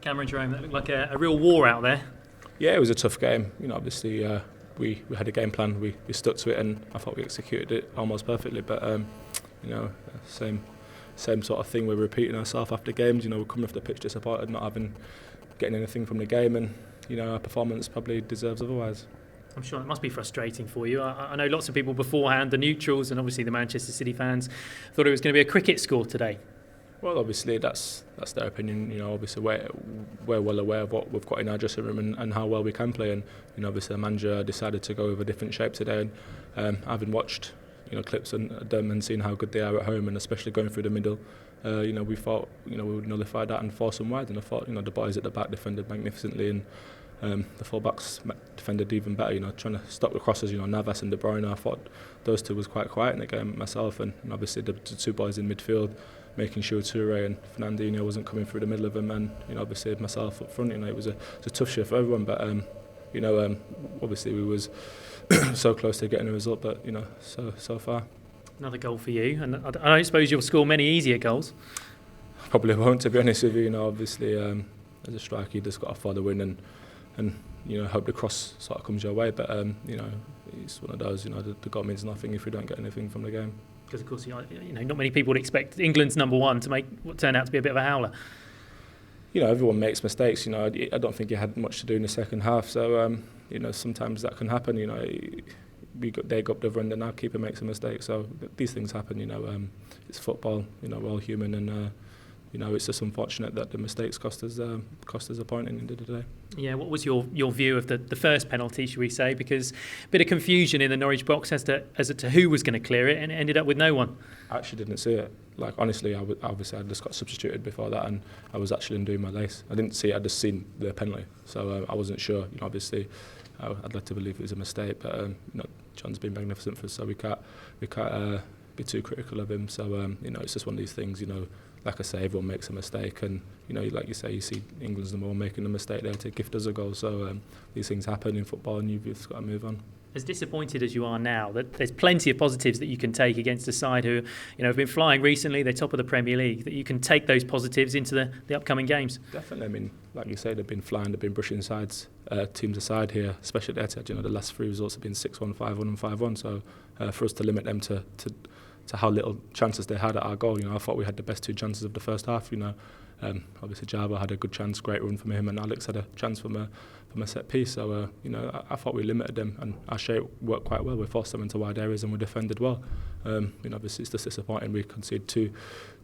Cameron, Jerome, that looked like a real war out there. Yeah, it was a tough game. Obviously we had a game plan. We stuck to it, and I thought we executed it almost perfectly. But same sort of thing. We're repeating ourselves after games. We're coming off the pitch disappointed, not getting anything from the game, and our performance probably deserves otherwise. I'm sure it must be frustrating for you. I know lots of people beforehand, the neutrals and obviously the Manchester City fans, thought it was going to be a cricket score today. Well, obviously that's their opinion. Obviously we're well aware of what we've got in our dressing room and how well we can play. And obviously the manager decided to go with a different shape today. And having watched clips of them and seen how good they are at home, and especially going through the middle, we thought we would nullify that and force them wide. And I thought the boys at the back defended magnificently, and the full-backs defended even better, trying to stop the crosses, Navas and De Bruyne. I thought those two was quite quiet in the game myself, and obviously the two boys in midfield, making sure Toure and Fernandinho wasn't coming through the middle of them, and obviously myself up front. It was a tough shift for everyone, but obviously we was so close to getting a result, but so far. Another goal for you, and I don't suppose you'll score many easier goals. Probably won't, to be honest with you. Obviously as a striker you just got to follow in and hope the cross sort of comes your way, but it's one of those. The goal means nothing if we don't get anything from the game. Because of course, not many people would expect England's number one to make what turned out to be a bit of a howler. Everyone makes mistakes. I don't think he had much to do in the second half, so sometimes that can happen. They go up the other end and our keeper makes a mistake, so these things happen. It's football. We're all human, and it's just unfortunate that the mistakes cost us a point in the end of the day. Yeah, what was your view of the first penalty, should we say? Because a bit of confusion in the Norwich box as to who was going to clear it, and it ended up with no one. I actually didn't see it. Honestly, I just got substituted before that, and I was actually undoing my lace. I didn't see it. I just seen the penalty, so I wasn't sure. Obviously, I'd like to believe it was a mistake, but John's been magnificent for us, so we can't be too critical of him. So it's just one of these things. Like I say, everyone makes a mistake, and like you say, you see England's number one making a mistake there to gift us a goal. So these things happen in football, and you've just got to move on. As disappointed as you are now, that there's plenty of positives that you can take against a side who have been flying recently. They're top of the Premier League. That you can take those positives into the upcoming games. Definitely. Like you say, they've been flying. They've been brushing teams aside here, especially at Etihad. The last three results have been 6-1, 5-1, and 5-1. So for us to limit them to how little chances they had at our goal, I thought we had the best two chances of the first half. Obviously Java had a good chance, great run from him, and Alex had a chance from a set piece. So I thought we limited them, and our shape worked quite well. We forced them into wide areas and we defended well. Obviously it's just disappointing. We conceded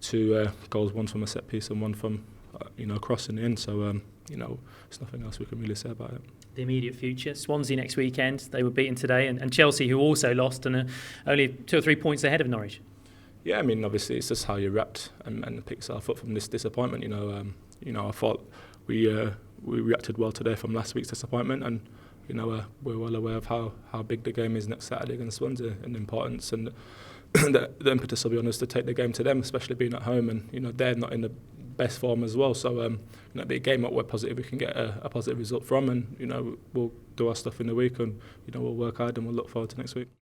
two goals, one from a set piece and one from cross in the end. So there's nothing else we can really say about it. The immediate future, Swansea next weekend. They were beaten today, and Chelsea, who also lost, and are only 2 or 3 points ahead of Norwich. Yeah, obviously it's just how you react and pick yourself up from this disappointment. I thought we reacted well today from last week's disappointment, and we're well aware of how big the game is next Saturday against Swansea, and the importance and the impetus will be on us to take the game to them, especially being at home, and they're not in the best form as well. So it'll be a game that we're positive we can get a positive result from, and we'll do our stuff in the week, and we'll work hard, and we'll look forward to next week.